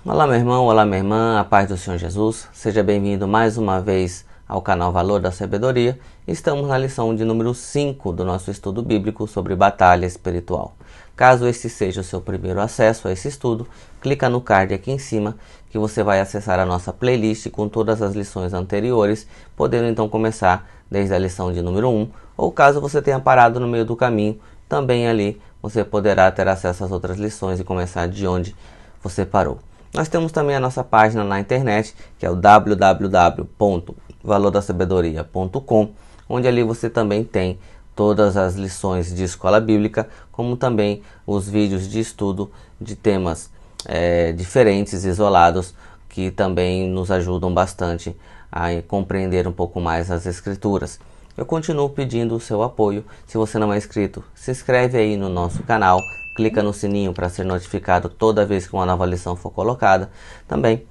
Olá meu irmão, olá minha irmã, a paz do Senhor Jesus. Seja bem-vindo mais uma vez ao canal Valor da Sabedoria. Estamos na lição de número 5 do nosso estudo bíblico sobre batalha espiritual. Caso este seja o seu primeiro acesso a esse estudo, clica no card aqui em cima que você vai acessar a nossa playlist com todas as lições anteriores, podendo então começar desde a lição de número 1, ou caso você tenha parado no meio do caminho, também ali você poderá ter acesso às outras lições e começar de onde você parou. Nós temos também a nossa página na internet, que é o www.valordasabedoria.com, onde ali você também tem todas as lições de escola bíblica, como também os vídeos de estudo de temas diferentes, isolados, que também nos ajudam bastante a compreender um pouco mais as escrituras. Eu continuo pedindo o seu apoio. Se você não é inscrito, se inscreve aí no nosso canal, clica no sininho para ser notificado toda vez que uma nova lição for colocada. Também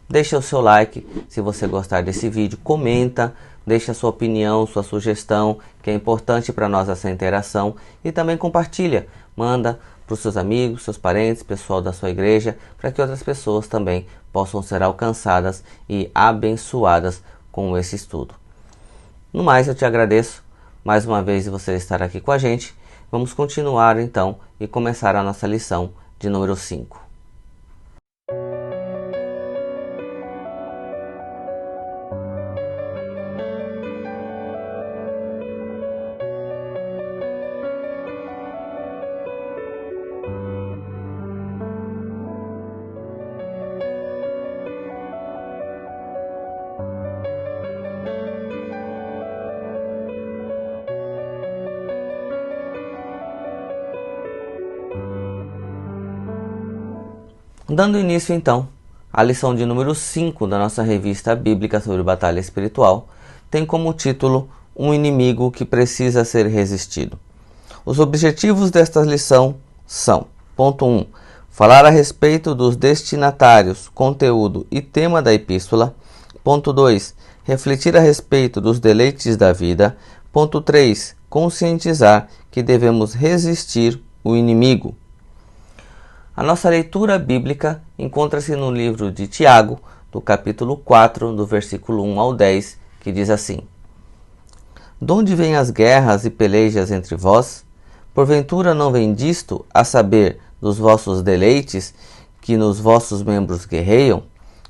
deixa o seu like se você gostar desse vídeo, comenta, deixa a sua opinião, sua sugestão, que é importante para nós essa interação, e também compartilha, manda para os seus amigos, seus parentes, pessoal da sua igreja, para que outras pessoas também possam ser alcançadas e abençoadas com esse estudo. No mais, eu te agradeço mais uma vez de você estar aqui com a gente. Vamos continuar então e começar a nossa lição de número 5. Dando início então à lição de número 5 da nossa revista bíblica sobre batalha espiritual, tem como título Um inimigo que precisa ser resistido. Os objetivos desta lição são: ponto 1. Falar a respeito dos destinatários, conteúdo e tema da epístola. Ponto 2. Refletir a respeito dos deleites da vida. Ponto 3. Conscientizar que devemos resistir o inimigo. A nossa leitura bíblica encontra-se no livro de Tiago, do capítulo 4, do versículo 1 ao 10, que diz assim: Donde vêm as guerras e pelejas entre vós? Porventura não vem disto, a saber, dos vossos deleites, que nos vossos membros guerreiam?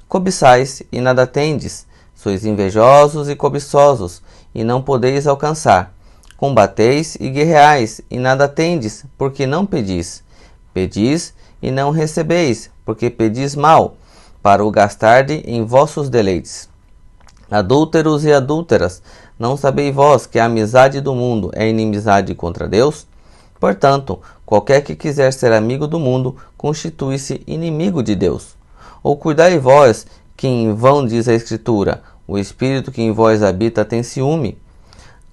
Cobiçais e nada tendes, sois invejosos e cobiçosos, e não podeis alcançar. Combateis e guerreais, e nada tendes, porque não pedis. Pedis e não recebeis, porque pedis mal, para o gastarde em vossos deleites. Adúlteros e adúlteras, não sabeis vós que a amizade do mundo é inimizade contra Deus? Portanto, qualquer que quiser ser amigo do mundo, constitui-se inimigo de Deus. Ou cuidai vós, que em vão diz a Escritura, o Espírito que em vós habita tem ciúme.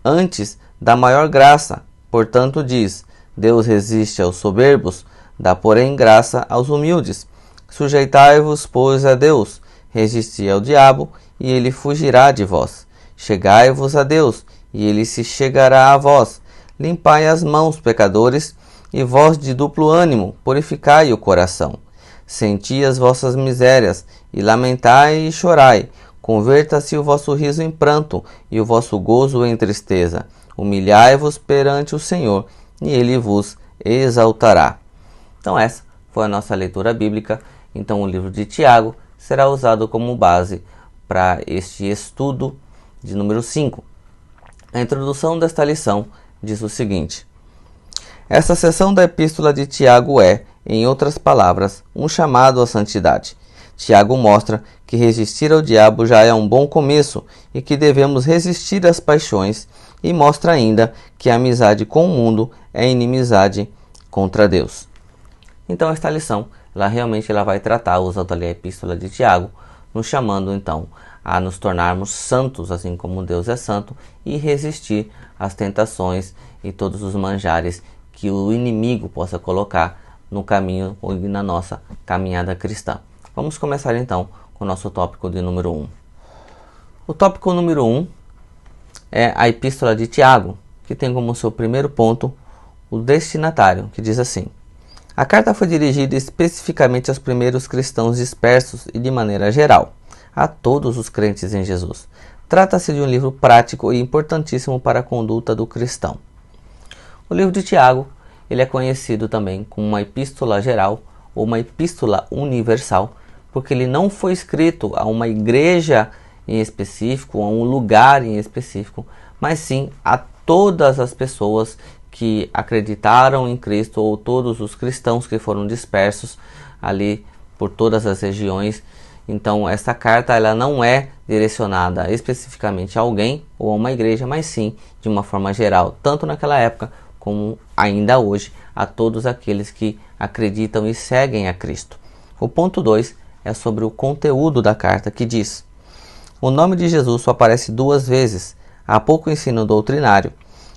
Antes, dá maior graça, portanto diz, Deus resiste aos soberbos, dá porém graça aos humildes. Sujeitai-vos, pois, a Deus, resisti ao diabo, e ele fugirá de vós. Chegai-vos a Deus, e ele se chegará a vós. Limpai as mãos, pecadores, e vós de duplo ânimo, purificai o coração. Senti as vossas misérias, e lamentai e chorai. Converta-se o vosso riso em pranto, e o vosso gozo em tristeza. Humilhai-vos perante o Senhor, e ele vos exaltará. Então essa foi a nossa leitura bíblica. Então o livro de Tiago será usado como base para este estudo de número 5. A introdução desta lição diz o seguinte: esta seção da epístola de Tiago é, em outras palavras, um chamado à santidade. Tiago mostra que resistir ao diabo já é um bom começo e que devemos resistir às paixões, e mostra ainda que a amizade com o mundo é inimizade contra Deus. Então esta lição, ela vai tratar, usando ali a epístola de Tiago, nos chamando então a nos tornarmos santos, assim como Deus é santo, e resistir às tentações e todos os manjares que o inimigo possa colocar no caminho ou na nossa caminhada cristã. Vamos começar então com o nosso tópico de número 1. O tópico número 1 é a epístola de Tiago, que tem como seu primeiro ponto o destinatário, que diz assim: A carta foi dirigida especificamente aos primeiros cristãos dispersos e, de maneira geral, a todos os crentes em Jesus. Trata-se de um livro prático e importantíssimo para a conduta do cristão. O livro de Tiago, ele é conhecido também como uma epístola geral ou uma epístola universal, porque ele não foi escrito a uma igreja em específico, a um lugar em específico, mas sim a todas as pessoas que acreditaram em Cristo, ou todos os cristãos que foram dispersos ali por todas as regiões. Então essa carta ela não é direcionada especificamente a alguém ou a uma igreja, mas sim de uma forma geral, tanto naquela época como ainda hoje, a todos aqueles que acreditam e seguem a Cristo. O ponto 2 é sobre o conteúdo da carta, que diz: o nome de Jesus só aparece 2 vezes, há pouco ensino doutrinário.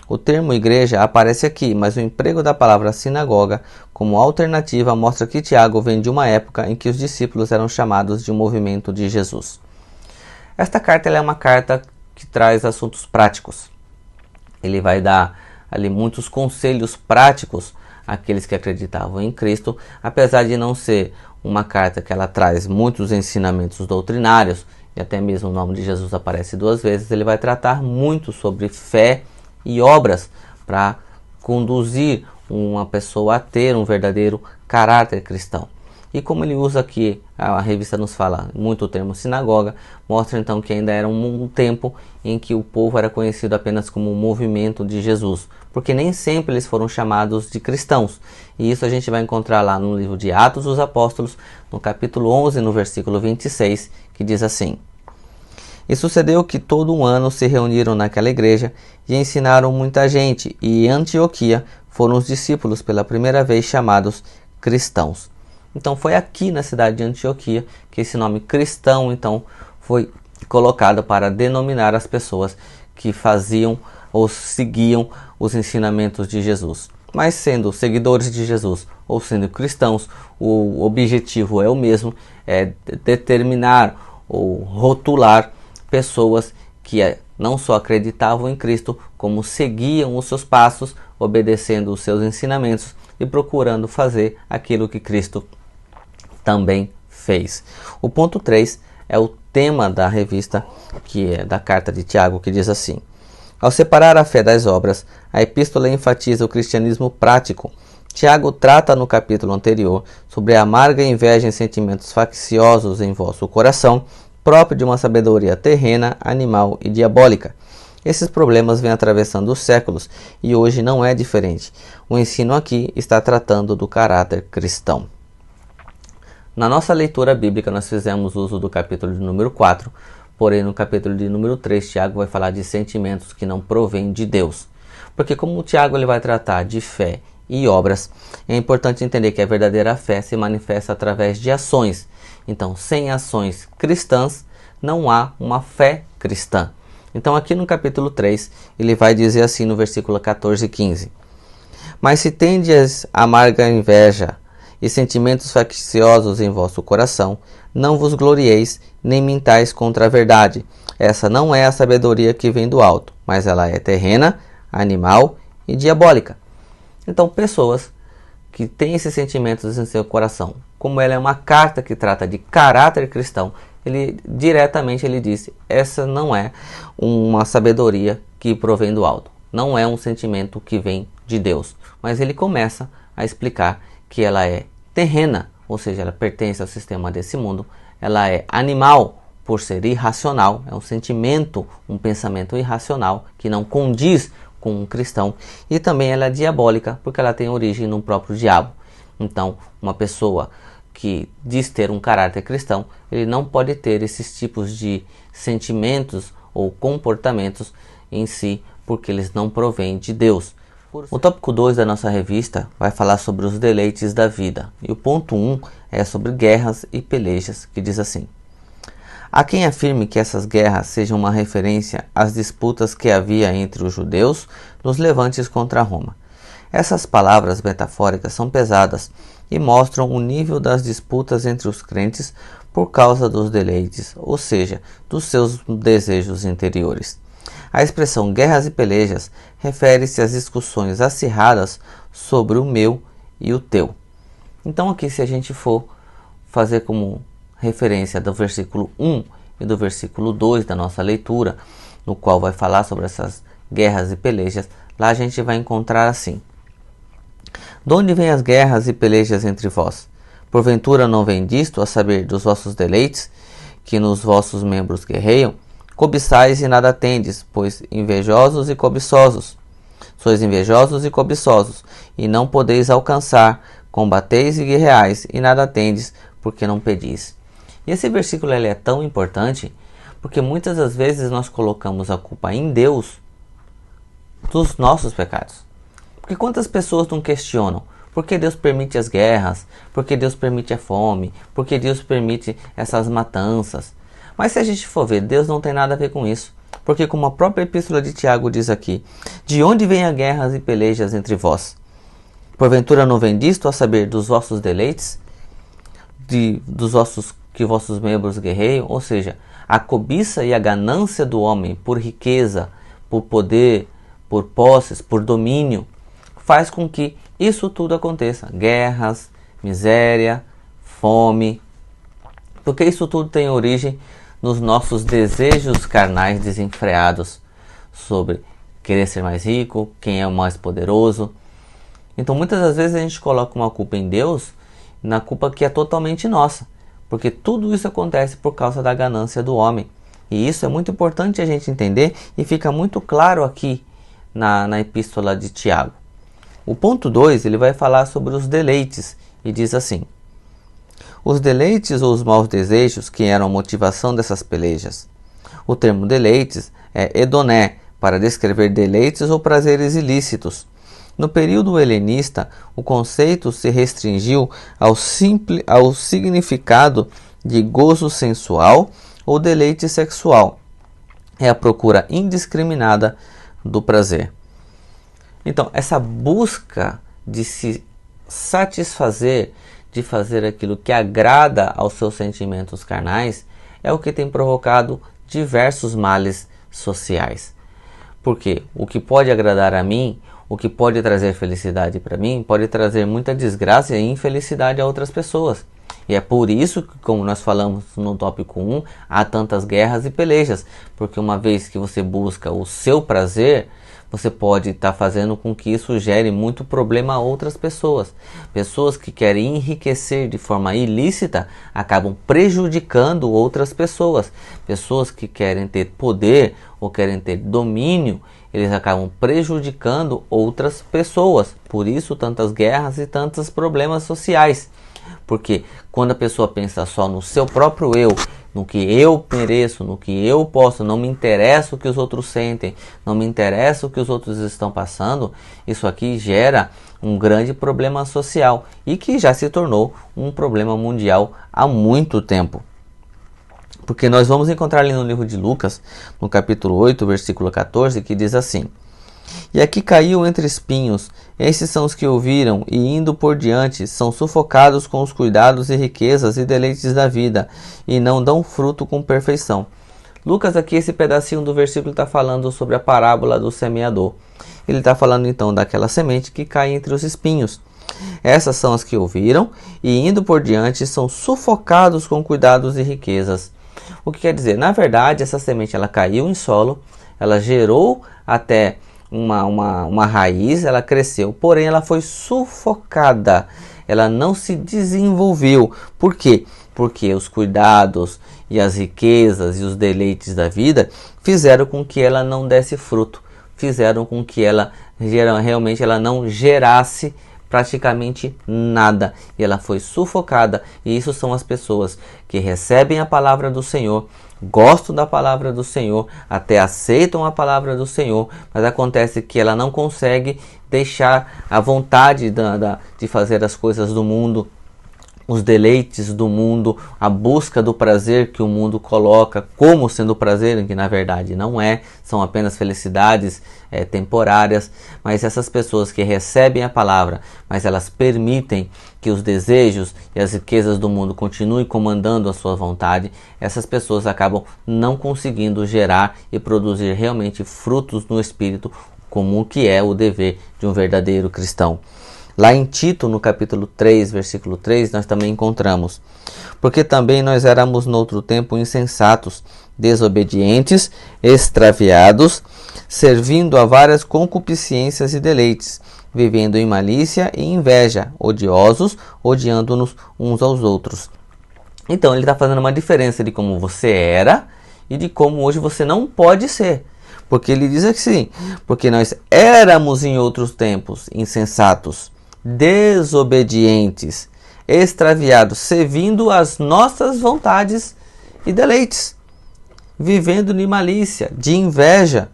O termo igreja aparece aqui, mas o emprego da palavra sinagoga como alternativa mostra que Tiago vem de uma época em que os discípulos eram chamados de um movimento de Jesus. Esta carta ela é uma carta que traz assuntos práticos. Ele vai dar ali muitos conselhos práticos àqueles que acreditavam em Cristo, apesar de não ser uma carta que ela traz muitos ensinamentos doutrinários, e até mesmo o nome de Jesus aparece 2 vezes, ele vai tratar muito sobre fé e obras para conduzir uma pessoa a ter um verdadeiro caráter cristão. E como ele usa aqui, a revista nos fala muito o termo sinagoga, mostra então que ainda era um tempo em que o povo era conhecido apenas como um movimento de Jesus, porque nem sempre eles foram chamados de cristãos. E isso a gente vai encontrar lá no livro de Atos dos Apóstolos, no capítulo 11, no versículo 26, que diz assim: e sucedeu que todo um ano se reuniram naquela igreja e ensinaram muita gente, e em Antioquia foram os discípulos pela primeira vez chamados cristãos. Então foi aqui na cidade de Antioquia que esse nome cristão então foi colocado para denominar as pessoas que faziam ou seguiam os ensinamentos de Jesus. Mas sendo seguidores de Jesus ou sendo cristãos, o objetivo é o mesmo, é determinar ou rotular pessoas que não só acreditavam em Cristo, como seguiam os seus passos, obedecendo os seus ensinamentos e procurando fazer aquilo que Cristo também fez. O ponto 3 é o tema da revista, que é da carta de Tiago, que diz assim: ao separar a fé das obras, a epístola enfatiza o cristianismo prático. Tiago trata no capítulo anterior sobre a amarga inveja e sentimentos facciosos em vosso coração, próprio de uma sabedoria terrena, animal e diabólica. Esses problemas vêm atravessando os séculos e hoje não é diferente. O ensino aqui está tratando do caráter cristão. Na nossa leitura bíblica nós fizemos uso do capítulo de número 4, porém no capítulo de número 3 Tiago vai falar de sentimentos que não provêm de Deus. Porque como o Tiago ele vai tratar de fé e obras, é importante entender que a verdadeira fé se manifesta através de ações. Então, sem ações cristãs, não há uma fé cristã. Então, aqui no capítulo 3, ele vai dizer assim no versículo 14 e 15: mas se tendes amarga inveja e sentimentos facciosos em vosso coração, não vos glorieis, nem mintais contra a verdade. Essa não é a sabedoria que vem do alto, mas ela é terrena, animal e diabólica. Então, pessoas que têm esses sentimentos em seu coração, como ela é uma carta que trata de caráter cristão, ele diretamente ele diz: essa não é uma sabedoria que provém do alto, não é um sentimento que vem de Deus. Mas ele começa a explicar que ela é terrena, ou seja, ela pertence ao sistema desse mundo. Ela é animal por ser irracional, é um sentimento, um pensamento irracional que não condiz com um cristão. E também ela é diabólica porque ela tem origem no próprio diabo. Então, uma pessoa que diz ter um caráter cristão, ele não pode ter esses tipos de sentimentos ou comportamentos em si, porque eles não provêm de Deus. O tópico 2 da nossa revista vai falar sobre os deleites da vida. E o ponto 1 é sobre guerras e pelejas, que diz assim: há quem afirme que essas guerras sejam uma referência às disputas que havia entre os judeus nos levantes contra Roma. Essas palavras metafóricas são pesadas e mostram o nível das disputas entre os crentes por causa dos deleites, ou seja, dos seus desejos interiores. A expressão guerras e pelejas refere-se às discussões acirradas sobre o meu e o teu. Então aqui, se a gente for fazer como referência do versículo 1 e do versículo 2 da nossa leitura, no qual vai falar sobre essas guerras e pelejas, lá a gente vai encontrar assim: de onde vêm as guerras e pelejas entre vós? Porventura não vem disto, a saber, dos vossos deleites, que nos vossos membros guerreiam? Cobiçais e nada tendes, pois invejosos e cobiçosos. Sois invejosos e cobiçosos, e não podeis alcançar. Combateis e guerreais, e nada tendes, porque não pedis. E esse versículo ele é tão importante, porque muitas das vezes nós colocamos a culpa em Deus dos nossos pecados. Porque quantas pessoas não questionam por que Deus permite as guerras, por que Deus permite a fome, por que Deus permite essas matanças? Mas se a gente for ver, Deus não tem nada a ver com isso. Porque como a própria epístola de Tiago diz aqui: de onde vêm as guerras e pelejas entre vós? Porventura não vem disto, a saber, dos vossos deleites, que vossos membros guerreiam? Ou seja, a cobiça e a ganância do homem por riqueza, por poder, por posses, por domínio, faz com que isso tudo aconteça. Guerras, miséria, fome. Porque isso tudo tem origem nos nossos desejos carnais desenfreados sobre querer ser mais rico, quem é o mais poderoso. Então muitas das vezes a gente coloca uma culpa em Deus, na culpa que é totalmente nossa, porque tudo isso acontece por causa da ganância do homem. E isso é muito importante a gente entender, e fica muito claro aqui na epístola de Tiago. O ponto 2, ele vai falar sobre os deleites, e diz assim: os deleites ou os maus desejos que eram a motivação dessas pelejas. O termo deleites é edoné, para descrever deleites ou prazeres ilícitos. No período helenista, o conceito se restringiu ao significado de gozo sensual ou deleite sexual. É a procura indiscriminada do prazer. Então, essa busca de se satisfazer, de fazer aquilo que agrada aos seus sentimentos carnais, é o que tem provocado diversos males sociais. Porque o que pode agradar a mim, o que pode trazer felicidade para mim, pode trazer muita desgraça e infelicidade a outras pessoas. E é por isso que, como nós falamos no tópico 1, há tantas guerras e pelejas. Porque uma vez que você busca o seu prazer, você pode estar fazendo com que isso gere muito problema a outras pessoas. Pessoas que querem enriquecer de forma ilícita acabam prejudicando outras pessoas. Pessoas que querem ter poder ou querem ter domínio, eles acabam prejudicando outras pessoas. Por isso tantas guerras e tantos problemas sociais. Porque quando a pessoa pensa só no seu próprio eu, no que eu mereço, no que eu posso, não me interessa o que os outros sentem, não me interessa o que os outros estão passando, isso aqui gera um grande problema social e que já se tornou um problema mundial há muito tempo. Porque nós vamos encontrar ali no livro de Lucas, no capítulo 8, versículo 14, que diz assim: e aqui caiu entre espinhos, esses são os que ouviram, e indo por diante, são sufocados com os cuidados e riquezas e deleites da vida, e não dão fruto com perfeição. Lucas aqui, esse pedacinho do versículo está falando sobre a parábola do semeador. Ele está falando então daquela semente que cai entre os espinhos. Essas são as que ouviram, e indo por diante, são sufocados com cuidados e riquezas. O que quer dizer? Na verdade, essa semente ela caiu em solo, ela gerou até uma raiz, ela cresceu, porém ela foi sufocada, ela não se desenvolveu. Por quê? Porque os cuidados e as riquezas e os deleites da vida fizeram com que ela não desse fruto, fizeram com que ela realmente ela não gerasse praticamente nada, e ela foi sufocada. E isso são as pessoas que recebem a palavra do Senhor, gostam da palavra do Senhor, até aceitam a palavra do Senhor, mas acontece que ela não consegue deixar a vontade de fazer as coisas do mundo, os deleites do mundo, a busca do prazer que o mundo coloca como sendo prazer, que na verdade não é, são apenas felicidades temporárias. Mas essas pessoas que recebem a palavra, mas elas permitem que os desejos e as riquezas do mundo continuem comandando a sua vontade, essas pessoas acabam não conseguindo gerar e produzir realmente frutos no Espírito, como que é o dever de um verdadeiro cristão. Lá em Tito, no capítulo 3, versículo 3, nós também encontramos: porque também nós éramos noutro tempo insensatos, desobedientes, extraviados, servindo a várias concupiscências e deleites, vivendo em malícia e inveja, odiosos, odiando-nos uns aos outros. Então ele está fazendo uma diferença de como você era e de como hoje você não pode ser. Porque ele diz assim: porque nós éramos em outros tempos insensatos, desobedientes, extraviados, servindo as nossas vontades e deleites, vivendo de malícia, de inveja,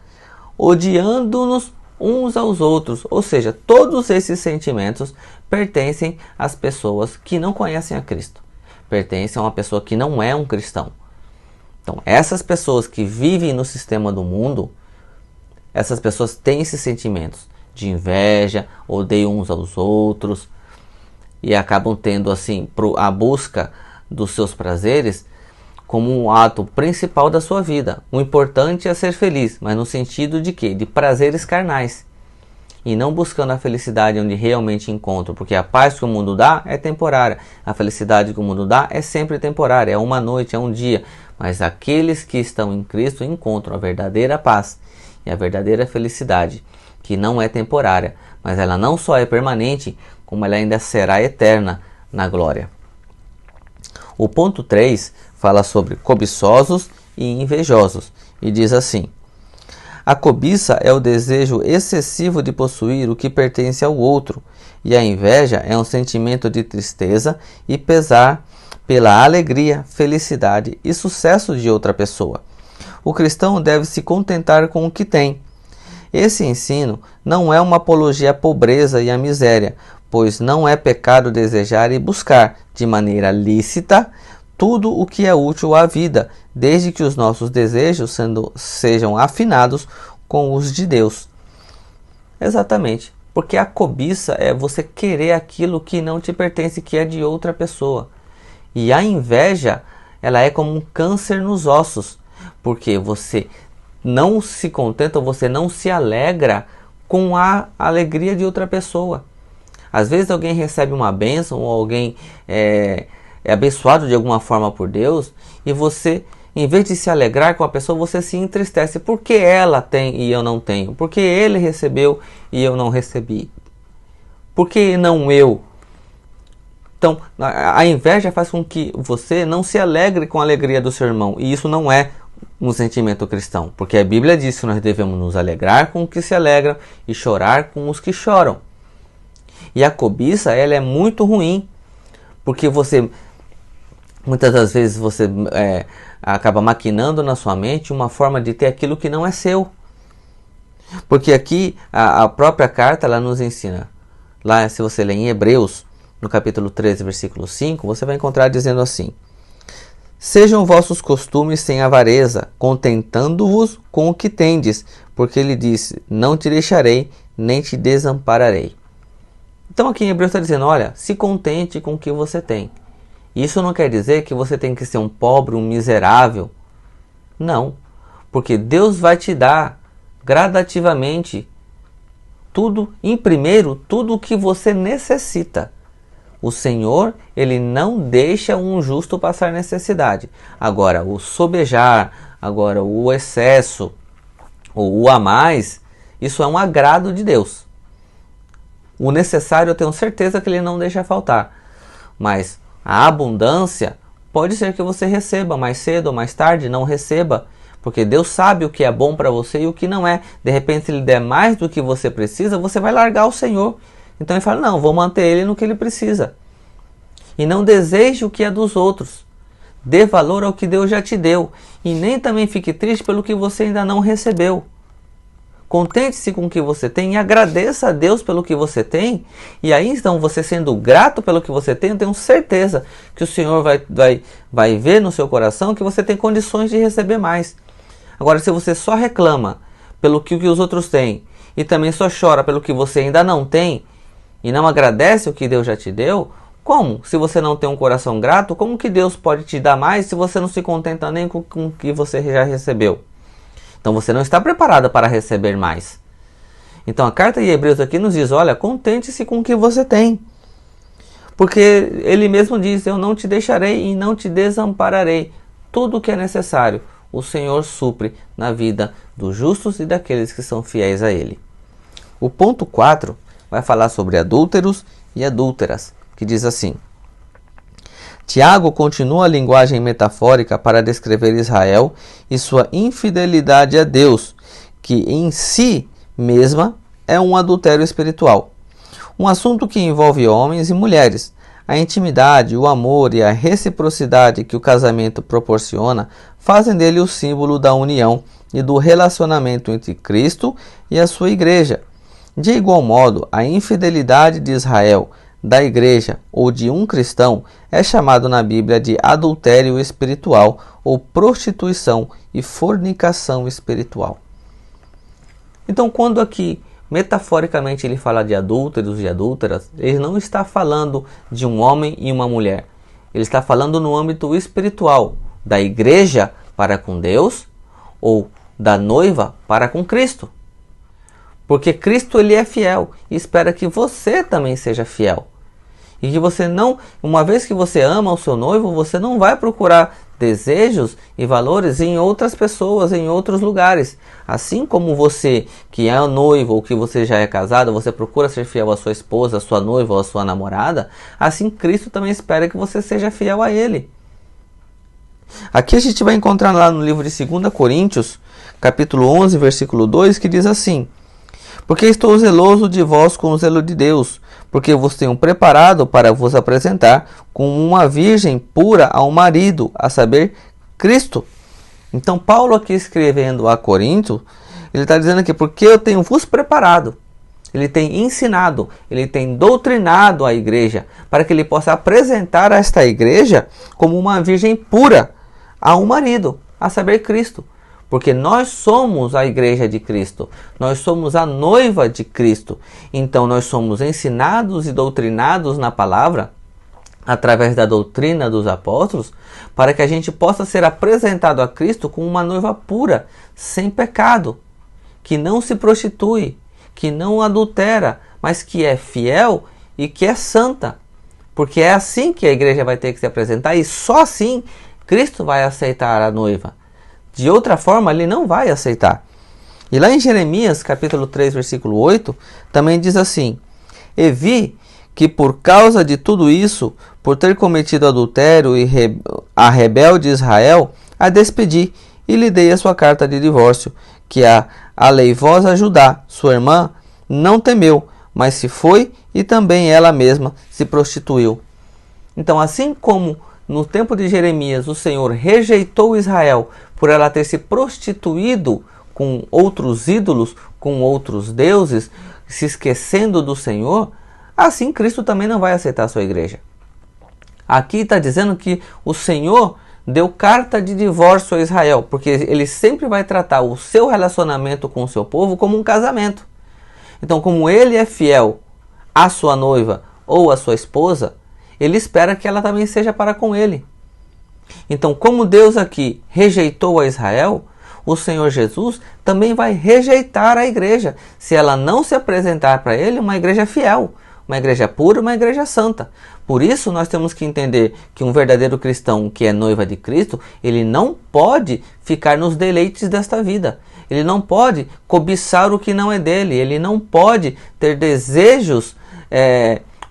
odiando-nos uns aos outros. Ou seja, todos esses sentimentos pertencem às pessoas que não conhecem a Cristo, pertencem a uma pessoa que não é um cristão. Então, essas pessoas que vivem no sistema do mundo, essas pessoas têm esses sentimentos de inveja, odeiam uns aos outros e acabam tendo assim a busca dos seus prazeres como um ato principal da sua vida. O importante é ser feliz, mas no sentido de quê? De prazeres carnais. E não buscando a felicidade onde realmente encontram, porque a paz que o mundo dá é temporária, a felicidade que o mundo dá é sempre temporária, é uma noite, é um dia. Mas aqueles que estão em Cristo encontram a verdadeira paz e a verdadeira felicidade, que não é temporária, mas ela não só é permanente, como ela ainda será eterna na glória. O ponto 3 fala sobre cobiçosos e invejosos, e diz assim: a cobiça é o desejo excessivo de possuir o que pertence ao outro, e a inveja é um sentimento de tristeza e pesar pela alegria, felicidade e sucesso de outra pessoa. O cristão deve se contentar com o que tem. Esse ensino não é uma apologia à pobreza e à miséria, pois não é pecado desejar e buscar, de maneira lícita, tudo o que é útil à vida, desde que os nossos desejos sejam afinados com os de Deus. Exatamente, porque a cobiça é você querer aquilo que não te pertence, que é de outra pessoa. E a inveja, ela é como um câncer nos ossos, porque você não se contenta, você não se alegra com a alegria de outra pessoa. Às vezes alguém recebe uma bênção, ou alguém é abençoado de alguma forma por Deus, e você, em vez de se alegrar com a pessoa, você se entristece. Porque ela tem e eu não tenho? Porque ele recebeu e eu não recebi? Por que não eu? Então, a inveja faz com que você não se alegre com a alegria do seu irmão. E isso não é um sentimento cristão. Porque a Bíblia diz que nós devemos nos alegrar com os que se alegram e chorar com os que choram. E a cobiça, ela é muito ruim. Porque muitas das vezes você acaba maquinando na sua mente uma forma de ter aquilo que não é seu. Porque aqui a própria carta ela nos ensina. Lá, se você ler em Hebreus, no capítulo 13, versículo 5, você vai encontrar dizendo assim: sejam vossos costumes sem avareza, contentando-vos com o que tendes, porque ele disse: não te deixarei, nem te desampararei. Então aqui em Hebreus está dizendo: olha, se contente com o que você tem. Isso não quer dizer que você tem que ser um pobre, um miserável. Não, porque Deus vai te dar gradativamente tudo, em primeiro, tudo o que você necessita. O Senhor, ele não deixa um justo passar necessidade. Agora, o sobejar, agora o excesso, ou o a mais, isso é um agrado de Deus. O necessário eu tenho certeza que ele não deixa faltar. Mas a abundância pode ser que você receba mais cedo ou mais tarde, não receba. Porque Deus sabe o que é bom para você e o que não é. De repente, se ele der mais do que você precisa, você vai largar o Senhor. Então ele fala: não, vou manter ele no que ele precisa. E não deseje o que é dos outros. Dê valor ao que Deus já te deu. E nem também fique triste pelo que você ainda não recebeu. Contente-se com o que você tem e agradeça a Deus pelo que você tem. E aí, então, você sendo grato pelo que você tem, eu tenho certeza que o Senhor vai ver no seu coração que você tem condições de receber mais. Agora, se você só reclama pelo que os outros têm e também só chora pelo que você ainda não tem e não agradece o que Deus já te deu, como? Se você não tem um coração grato, como que Deus pode te dar mais se você não se contenta nem com o que você já recebeu? Então você não está preparado para receber mais. Então a carta de Hebreus aqui nos diz, olha, contente-se com o que você tem. Porque ele mesmo diz, eu não te deixarei e não te desampararei. Tudo o que é necessário, o Senhor supre na vida dos justos e daqueles que são fiéis a Ele. O ponto 4 vai falar sobre adúlteros e adúlteras, que diz assim: Tiago continua a linguagem metafórica para descrever Israel e sua infidelidade a Deus, que em si mesma é um adultério espiritual. Um assunto que envolve homens e mulheres. A intimidade, o amor e a reciprocidade que o casamento proporciona fazem dele o símbolo da união e do relacionamento entre Cristo e a sua igreja. De igual modo, a infidelidade de Israel, da igreja ou de um cristão é chamado na Bíblia de adultério espiritual ou prostituição e fornicação espiritual. Então, quando aqui metaforicamente ele fala de adúlteros e adúlteras, ele não está falando de um homem e uma mulher. Ele está falando no âmbito espiritual, da igreja para com Deus ou da noiva para com Cristo. Porque Cristo ele é fiel e espera que você também seja fiel. E que você não, uma vez que você ama o seu noivo, você não vai procurar desejos e valores em outras pessoas, em outros lugares. Assim como você que é noivo ou que você já é casado, você procura ser fiel à sua esposa, à sua noiva ou à sua namorada, assim Cristo também espera que você seja fiel a Ele. Aqui a gente vai encontrar lá no livro de 2 Coríntios, capítulo 11, versículo 2, que diz assim: Porque estou zeloso de vós com o zelo de Deus, porque vos tenho preparado para vos apresentar como uma virgem pura ao marido, a saber, Cristo. Então Paulo aqui escrevendo a Corinto, ele está dizendo aqui, porque eu tenho vos preparado. Ele tem ensinado, ele tem doutrinado a igreja, para que ele possa apresentar esta igreja como uma virgem pura a um marido, a saber, Cristo. Porque nós somos a igreja de Cristo, nós somos a noiva de Cristo. Então nós somos ensinados e doutrinados na palavra, através da doutrina dos apóstolos, para que a gente possa ser apresentado a Cristo como uma noiva pura, sem pecado, que não se prostitui, que não adultera, mas que é fiel e que é santa. Porque é assim que a igreja vai ter que se apresentar e só assim Cristo vai aceitar a noiva. De outra forma, ele não vai aceitar. E lá em Jeremias, capítulo 3, versículo 8, também diz assim: E vi que por causa de tudo isso, por ter cometido adultério e a rebelde Israel, a despedi e lhe dei a sua carta de divórcio, que a aleivosa Judá, sua irmã, não temeu, mas se foi e também ela mesma se prostituiu. Então, assim como no tempo de Jeremias o Senhor rejeitou Israel por ela ter se prostituído com outros ídolos, com outros deuses, se esquecendo do Senhor, assim Cristo também não vai aceitar a sua igreja. Aqui está dizendo que o Senhor deu carta de divórcio a Israel, porque ele sempre vai tratar o seu relacionamento com o seu povo como um casamento. Então, como ele é fiel à sua noiva ou à sua esposa, ele espera que ela também seja para com ele. Então, como Deus aqui rejeitou a Israel, o Senhor Jesus também vai rejeitar a igreja, se ela não se apresentar para ele uma igreja fiel, uma igreja pura, uma igreja santa. Por isso nós temos que entender que um verdadeiro cristão que é noiva de Cristo, ele não pode ficar nos deleites desta vida. Ele não pode cobiçar o que não é dele, ele não pode ter desejos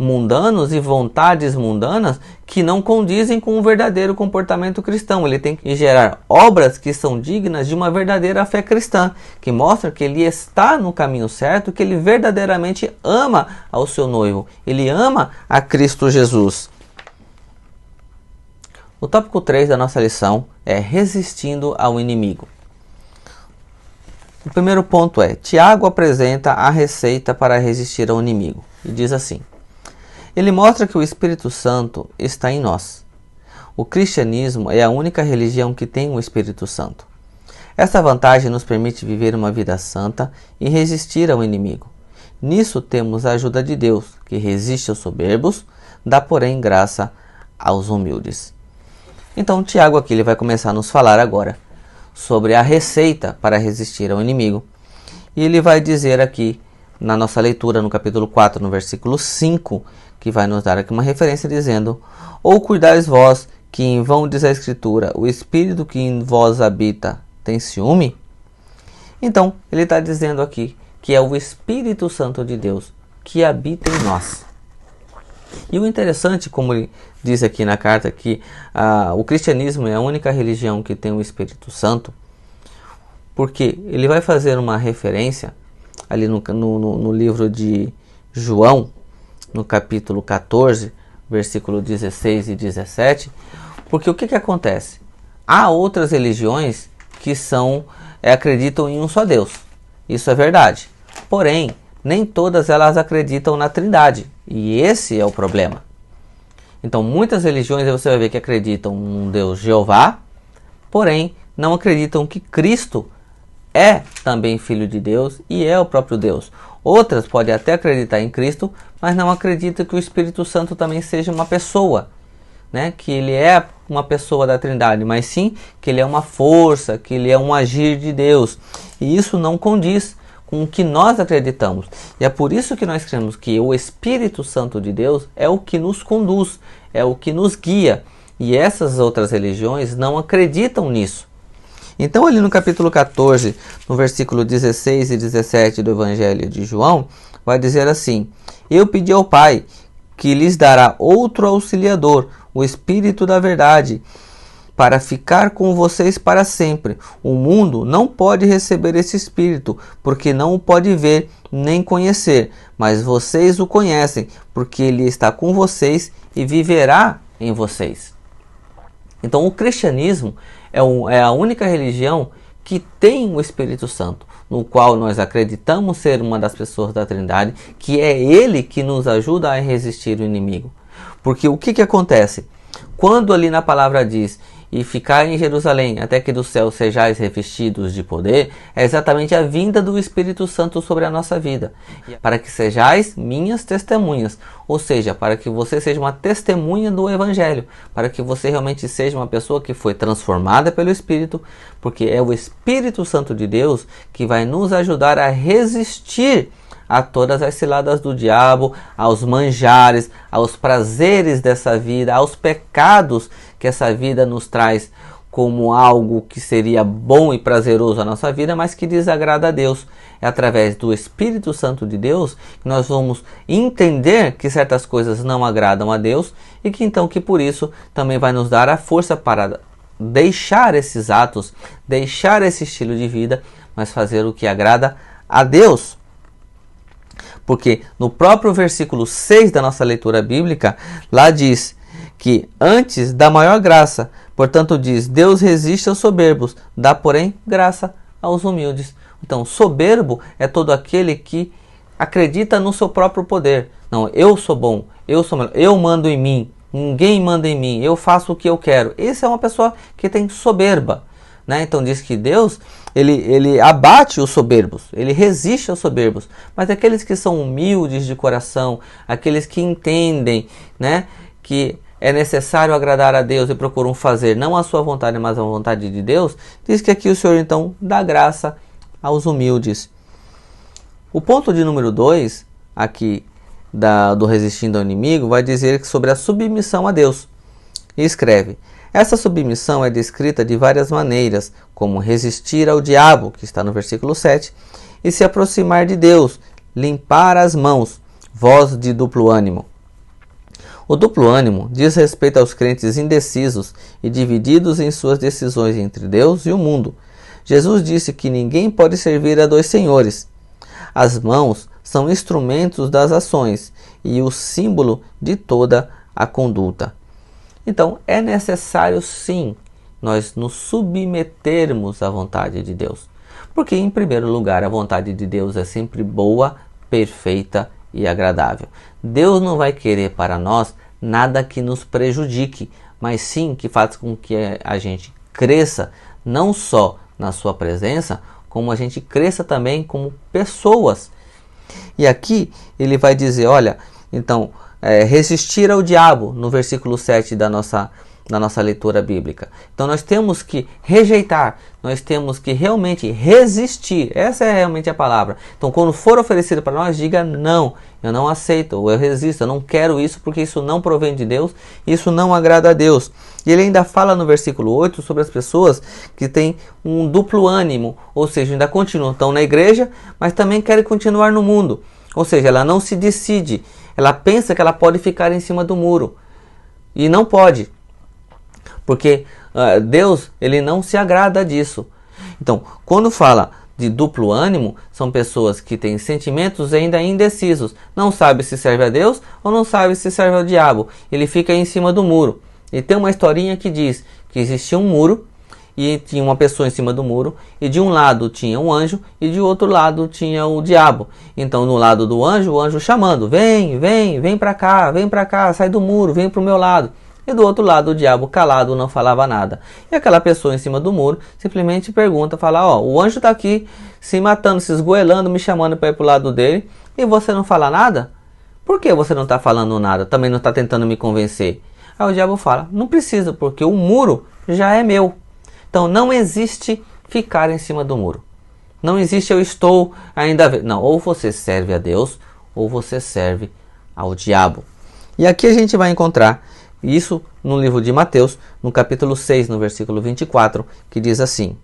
mundanos e vontades mundanas que não condizem com o verdadeiro comportamento cristão. Ele tem que gerar obras que são dignas de uma verdadeira fé cristã, que mostra que ele está no caminho certo, que ele verdadeiramente ama ao seu noivo, ele ama a Cristo Jesus. O tópico 3 da nossa lição é resistindo ao inimigo. O primeiro ponto é: Tiago apresenta a receita para resistir ao inimigo e diz assim: ele mostra que o Espírito Santo está em nós. O cristianismo é a única religião que tem o Espírito Santo. Esta vantagem nos permite viver uma vida santa e resistir ao inimigo. Nisso temos a ajuda de Deus, que resiste aos soberbos, dá porém graça aos humildes. Então Tiago aqui ele vai começar a nos falar agora sobre a receita para resistir ao inimigo. E ele vai dizer aqui na nossa leitura no capítulo 4, no versículo 5, que vai nos dar aqui uma referência dizendo: ou cuidais vós, que em vão diz a Escritura, o Espírito que em vós habita tem ciúme? Então, ele está dizendo aqui que é o Espírito Santo de Deus que habita em nós. E o interessante, como ele diz aqui na carta, que o cristianismo é a única religião que tem o Espírito Santo, porque ele vai fazer uma referência ali no livro de João, no capítulo 14, versículo 16 e 17, porque o que acontece? Há outras religiões que acreditam em um só Deus, isso é verdade, porém, nem todas elas acreditam na Trindade, e esse é o problema. Então, muitas religiões você vai ver que acreditam num Deus Jeová, porém, não acreditam que Cristo é também Filho de Deus e é o próprio Deus. Outras podem até acreditar em Cristo, mas não acreditam que o Espírito Santo também seja uma pessoa, né? Que ele é uma pessoa da Trindade, mas sim que ele é uma força, que ele é um agir de Deus. E isso não condiz com o que nós acreditamos. E é por isso que nós cremos que o Espírito Santo de Deus é o que nos conduz, é o que nos guia. E essas outras religiões não acreditam nisso. Então, ali no capítulo 14, no versículo 16 e 17 do Evangelho de João, vai dizer assim: eu pedi ao Pai, que lhes dará outro auxiliador, o Espírito da verdade, para ficar com vocês para sempre. O mundo não pode receber esse Espírito, porque não o pode ver nem conhecer, mas vocês o conhecem, porque ele está com vocês e viverá em vocês. Então, o cristianismo é a única religião que tem o Espírito Santo, no qual nós acreditamos ser uma das pessoas da Trindade, que é ele que nos ajuda a resistir o inimigo. Porque o que acontece? Quando ali na palavra diz: e ficar em Jerusalém, até que do céu sejais revestidos de poder, é exatamente a vinda do Espírito Santo sobre a nossa vida, para que sejais minhas testemunhas, ou seja, para que você seja uma testemunha do Evangelho, para que você realmente seja uma pessoa que foi transformada pelo Espírito, porque é o Espírito Santo de Deus que vai nos ajudar a resistir a todas as ciladas do diabo, aos manjares, aos prazeres dessa vida, aos pecados que essa vida nos traz como algo que seria bom e prazeroso à nossa vida, mas que desagrada a Deus. É através do Espírito Santo de Deus que nós vamos entender que certas coisas não agradam a Deus e que então que por isso também vai nos dar a força para deixar esses atos, deixar esse estilo de vida, mas fazer o que agrada a Deus. Porque no próprio versículo 6 da nossa leitura bíblica, lá diz que antes dá maior graça, portanto diz: Deus resiste aos soberbos, dá porém graça aos humildes. Então, soberbo é todo aquele que acredita no seu próprio poder. Não, eu sou bom, eu sou melhor, eu mando em mim, ninguém manda em mim, eu faço o que eu quero. Essa é uma pessoa que tem soberba. Né? Então diz que Deus ele abate os soberbos, ele resiste aos soberbos, mas aqueles que são humildes de coração, aqueles que entendem, né, que é necessário agradar a Deus e procuram fazer não a sua vontade, mas a vontade de Deus, diz que aqui o Senhor então dá graça aos humildes. O ponto de número 2 aqui do resistindo ao inimigo vai dizer sobre a submissão a Deus. E escreve: essa submissão é descrita de várias maneiras, como resistir ao diabo, que está no versículo 7, e se aproximar de Deus, limpar as mãos, voz de duplo ânimo. O duplo ânimo diz respeito aos crentes indecisos e divididos em suas decisões entre Deus e o mundo. Jesus disse que ninguém pode servir a dois senhores. As mãos são instrumentos das ações e o símbolo de toda a conduta. Então, é necessário sim nós nos submetermos à vontade de Deus. Porque, em primeiro lugar, a vontade de Deus é sempre boa, perfeita e agradável. Deus não vai querer para nós nada que nos prejudique, mas sim que faça com que a gente cresça, não só na sua presença, como a gente cresça também como pessoas. E aqui ele vai dizer, olha, então, resistir ao diabo, no versículo 7 da nossa na nossa leitura bíblica. Então nós temos que rejeitar, nós temos que realmente resistir. Essa é realmente a palavra. Então quando for oferecido para nós, diga não, eu não aceito, ou eu resisto, eu não quero isso porque isso não provém de Deus, isso não agrada a Deus. E ele ainda fala no versículo 8 sobre as pessoas que têm um duplo ânimo, ou seja, ainda continuam, estão na igreja, mas também querem continuar no mundo. Ou seja, ela não se decide, ela pensa que ela pode ficar em cima do muro. E não pode. Porque Deus, ele não se agrada disso. Então, quando fala de duplo ânimo, são pessoas que têm sentimentos ainda indecisos. Não sabe se serve a Deus ou não sabe se serve ao diabo. Ele fica em cima do muro. E tem uma historinha que diz que existia um muro e tinha uma pessoa em cima do muro. E de um lado tinha um anjo e de outro lado tinha o diabo. Então, no lado do anjo, o anjo chamando: vem, vem, vem para cá, sai do muro, vem para o meu lado. E do outro lado o diabo calado, não falava nada. E aquela pessoa em cima do muro simplesmente pergunta, fala: ó, o anjo está aqui se matando, se esgoelando, me chamando para ir para o lado dele, e você não fala nada? Por que você não está falando nada? Também não está tentando me convencer? Aí o diabo fala: não precisa, porque o muro já é meu. Então não existe ficar em cima do muro. Não existe eu estou ainda... Não, ou você serve a Deus, ou você serve ao diabo. E aqui a gente vai encontrar isso no livro de Mateus, no capítulo 6, no versículo 24, que diz assim: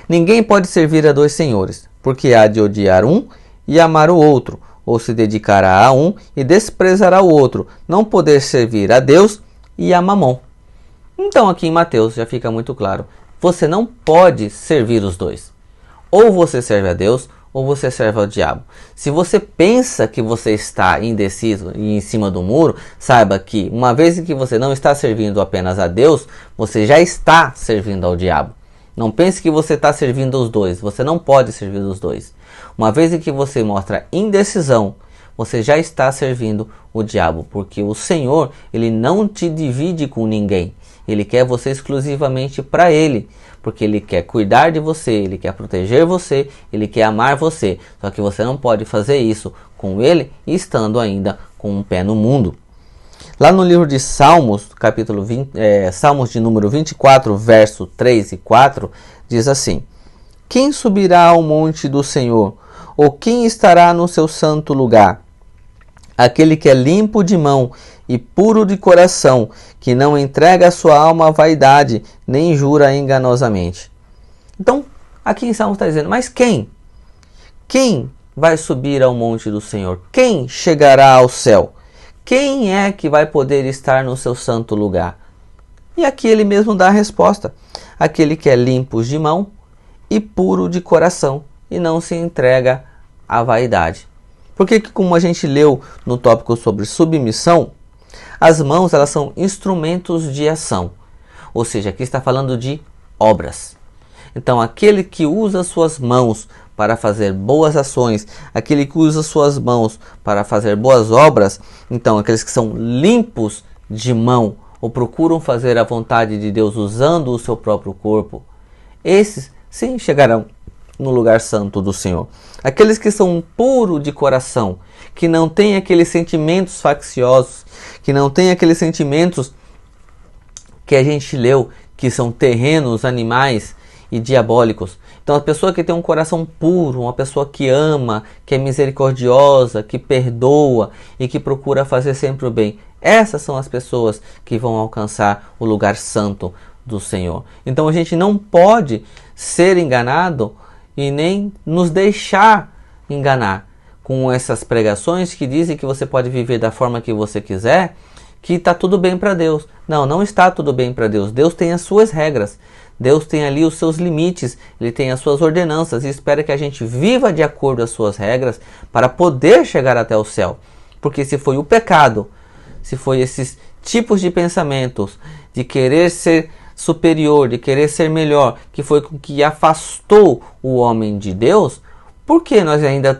ninguém pode servir a dois senhores, porque há de odiar um e amar o outro, ou se dedicará a um e desprezará o outro, não poder servir a Deus e a Mamon. Então aqui em Mateus já fica muito claro, você não pode servir os dois. Ou você serve a Deus, ou você serve ao diabo. Se você pensa que você está indeciso e em cima do muro, saiba que uma vez que você não está servindo apenas a Deus, você já está servindo ao diabo. Não pense que você está servindo os dois, você não pode servir os dois. Uma vez que você mostra indecisão, você já está servindo o diabo, porque o Senhor, ele não te divide com ninguém. Ele quer você exclusivamente para Ele, porque Ele quer cuidar de você, Ele quer proteger você, Ele quer amar você. Só que você não pode fazer isso com Ele estando ainda com um pé no mundo. Lá no livro de Salmos, capítulo 20, Salmos de número 24, verso 3 e 4, diz assim: quem subirá ao monte do Senhor? Ou quem estará no seu santo lugar? Aquele que é limpo de mão e puro de coração, que não entrega a sua alma à vaidade, nem jura enganosamente. Então, aqui em Salmos está dizendo, mas quem? Quem vai subir ao monte do Senhor? Quem chegará ao céu? Quem é que vai poder estar no seu santo lugar? E aqui ele mesmo dá a resposta. Aquele que é limpo de mão e puro de coração, e não se entrega à vaidade. Porque, como a gente leu no tópico sobre submissão, as mãos, elas são instrumentos de ação. Ou seja, aqui está falando de obras. Então, aquele que usa suas mãos para fazer boas ações, aquele que usa suas mãos para fazer boas obras, então aqueles que são limpos de mão ou procuram fazer a vontade de Deus usando o seu próprio corpo, esses sim chegarão no lugar santo do Senhor. Aqueles que são puros de coração, que não têm aqueles sentimentos facciosos, que não têm aqueles sentimentos que a gente leu, que são terrenos, animais e diabólicos. Então a pessoa que tem um coração puro, uma pessoa que ama, que é misericordiosa, que perdoa e que procura fazer sempre o bem, essas são as pessoas que vão alcançar o lugar santo do Senhor. Então a gente não pode ser enganado e nem nos deixar enganar com essas pregações que dizem que você pode viver da forma que você quiser, que está tudo bem para Deus. Não, não está tudo bem para Deus. Deus tem as suas regras. Deus tem ali os seus limites. Ele tem as suas ordenanças e espera que a gente viva de acordo com as suas regras para poder chegar até o céu. Porque se foi o pecado, se foi esses tipos de pensamentos, de querer ser superior, de querer ser melhor, que foi o que afastou o homem de Deus, por que nós ainda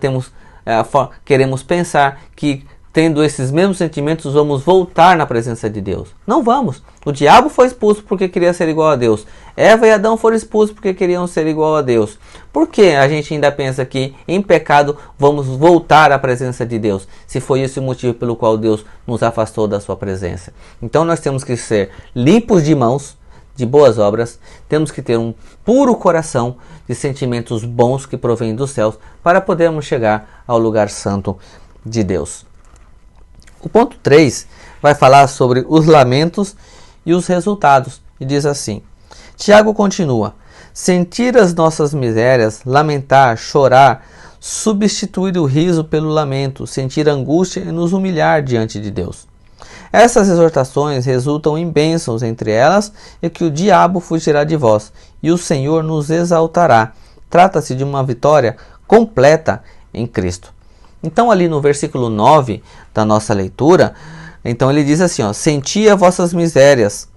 queremos pensar que tendo esses mesmos sentimentos, vamos voltar na presença de Deus. Não vamos. O diabo foi expulso porque queria ser igual a Deus. Eva e Adão foram expulsos porque queriam ser igual a Deus. Por que a gente ainda pensa que em pecado vamos voltar à presença de Deus? Se foi esse o motivo pelo qual Deus nos afastou da sua presença. Então nós temos que ser limpos de mãos, de boas obras. Temos que ter um puro coração de sentimentos bons que provêm dos céus para podermos chegar ao lugar santo de Deus. O ponto 3 vai falar sobre os lamentos e os resultados. E diz assim: Tiago continua: sentir as nossas misérias, lamentar, chorar, substituir o riso pelo lamento, sentir angústia e nos humilhar diante de Deus. Essas exortações resultam em bênçãos, entre elas é que o diabo fugirá de vós e o Senhor nos exaltará. Trata-se de uma vitória completa em Cristo. Então ali no versículo 9 da nossa leitura, então ele diz assim, senti as vossas misérias,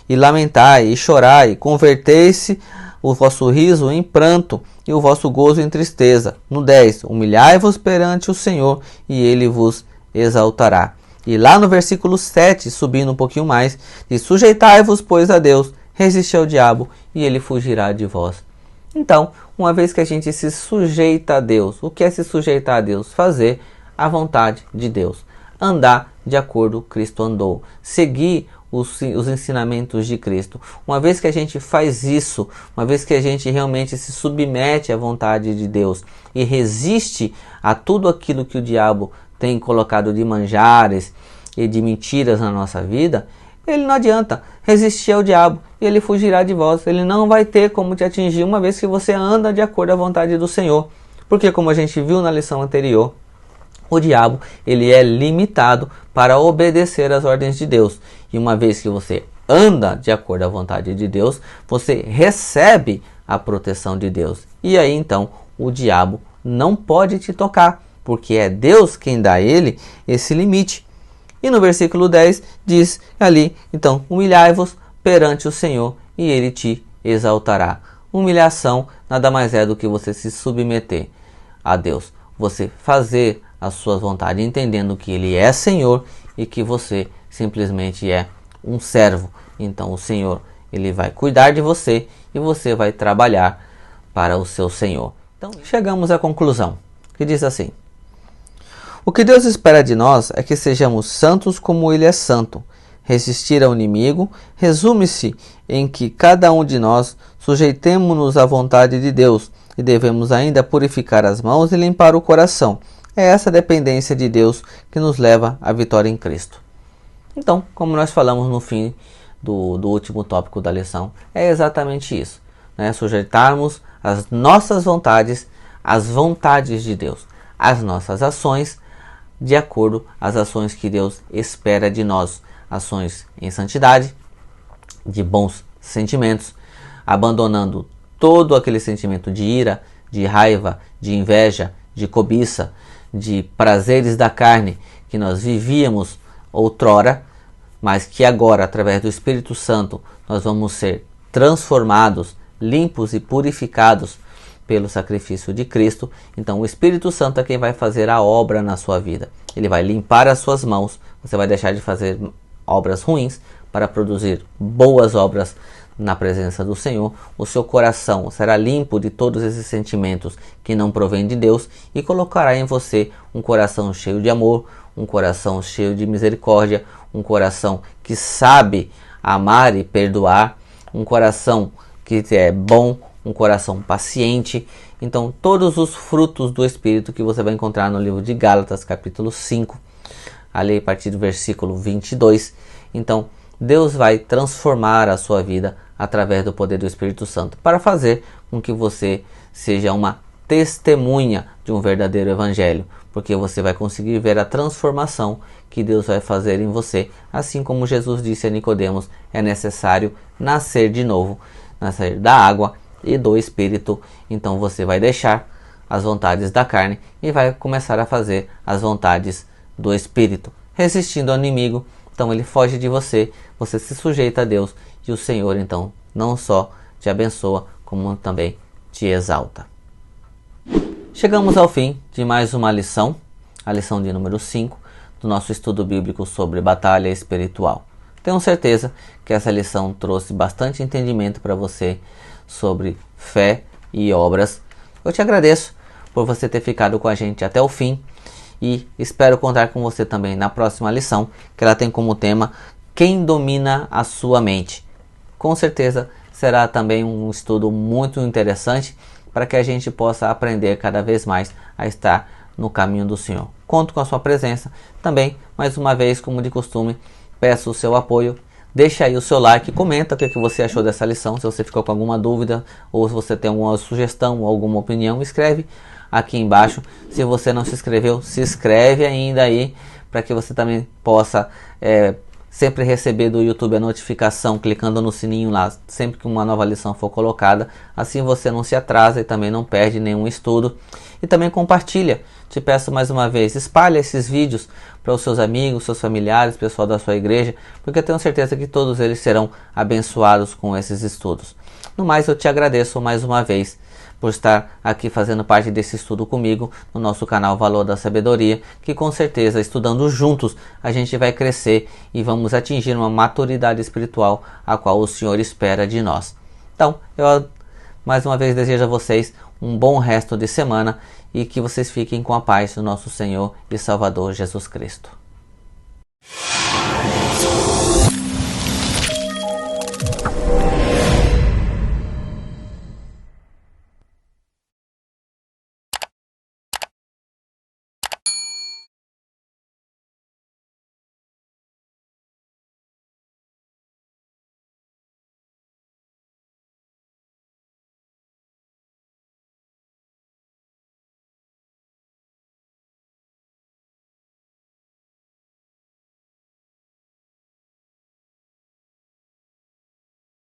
e lamentai, e chorai, convertei-se o vosso riso em pranto, e o vosso gozo em tristeza. No 10, humilhai-vos perante o Senhor, e ele vos exaltará. E lá no versículo 7, subindo um pouquinho mais, diz, sujeitai-vos, pois, a Deus, resiste ao diabo, e ele fugirá de vós. Então, uma vez que a gente se sujeita a Deus, o que é se sujeitar a Deus? Fazer a vontade de Deus. Andar de acordo com Cristo andou. Seguir os ensinamentos de Cristo. Uma vez que a gente faz isso, uma vez que a gente realmente se submete à vontade de Deus e resiste a tudo aquilo que o diabo tem colocado de manjares e de mentiras na nossa vida, ele não adianta resistir ao diabo e ele fugirá de vós. Ele não vai ter como te atingir uma vez que você anda de acordo à vontade do Senhor. Porque como a gente viu na lição anterior, o diabo ele é limitado para obedecer às ordens de Deus. E uma vez que você anda de acordo à vontade de Deus, você recebe a proteção de Deus. E aí então o diabo não pode te tocar, porque é Deus quem dá a ele esse limite. E no versículo 10 diz ali, então, humilhai-vos perante o Senhor e ele te exaltará. Humilhação nada mais é do que você se submeter a Deus. Você fazer a sua vontade, entendendo que ele é Senhor e que você simplesmente é um servo. Então o Senhor ele vai cuidar de você e você vai trabalhar para o seu Senhor. Então chegamos à conclusão, que diz assim: o que Deus espera de nós é que sejamos santos como Ele é santo. Resistir ao inimigo resume-se em que cada um de nós sujeitemo-nos à vontade de Deus e devemos ainda purificar as mãos e limpar o coração. É essa dependência de Deus que nos leva à vitória em Cristo. Então, como nós falamos no fim do último tópico da lição, é exatamente isso, né? Sujeitarmos as nossas vontades às vontades de Deus, as nossas ações de acordo às ações que Deus espera de nós, ações em santidade, de bons sentimentos, abandonando todo aquele sentimento de ira, de raiva, de inveja, de cobiça, de prazeres da carne que nós vivíamos outrora, mas que agora, através do Espírito Santo, nós vamos ser transformados, limpos e purificados pelo sacrifício de Cristo. Então o Espírito Santo é quem vai fazer a obra na sua vida. Ele vai limpar as suas mãos, você vai deixar de fazer obras ruins para produzir boas obras na presença do Senhor. O seu coração será limpo de todos esses sentimentos que não provêm de Deus e colocará em você um coração cheio de amor, um coração cheio de misericórdia, um coração que sabe amar e perdoar, um coração que é bom, um coração paciente. Então todos os frutos do Espírito que você vai encontrar no livro de Gálatas, capítulo 5, ali a partir do versículo 22. Então Deus vai transformar a sua vida através do poder do Espírito Santo para fazer com que você seja uma testemunha de um verdadeiro evangelho, porque você vai conseguir ver a transformação que Deus vai fazer em você, assim como Jesus disse a Nicodemos, é necessário nascer de novo, nascer da água e do Espírito. Então você vai deixar as vontades da carne e vai começar a fazer as vontades do Espírito, resistindo ao inimigo. Então ele foge de você, você se sujeita a Deus e o Senhor então não só te abençoa, como também te exalta. Chegamos ao fim de mais uma lição, a lição de número 5 do nosso estudo bíblico sobre batalha espiritual. Tenho certeza que essa lição trouxe bastante entendimento para você sobre fé e obras. Eu te agradeço por você ter ficado com a gente até o fim e espero contar com você também na próxima lição, que ela tem como tema Quem domina a sua mente. Com certeza será também um estudo muito interessante para que a gente possa aprender cada vez mais a estar no caminho do Senhor. Conto com a sua presença. Também, mais uma vez, como de costume, peço o seu apoio. Deixa aí o seu like, comenta o que você achou dessa lição, se você ficou com alguma dúvida ou se você tem alguma sugestão ou alguma opinião, escreve aqui embaixo. Se você não se inscreveu, se inscreve ainda aí, para que você também possa sempre receber do YouTube a notificação, clicando no sininho lá, sempre que uma nova lição for colocada. Assim você não se atrasa e também não perde nenhum estudo. E também compartilha. Te peço mais uma vez, espalhe esses vídeos para os seus amigos, seus familiares, pessoal da sua igreja, porque eu tenho certeza que todos eles serão abençoados com esses estudos. No mais, eu te agradeço mais uma vez por estar aqui fazendo parte desse estudo comigo no nosso canal Valor da Sabedoria, que com certeza, estudando juntos, a gente vai crescer e vamos atingir uma maturidade espiritual a qual o Senhor espera de nós. Então, eu mais uma vez desejo a vocês um bom resto de semana e que vocês fiquem com a paz do nosso Senhor e Salvador Jesus Cristo.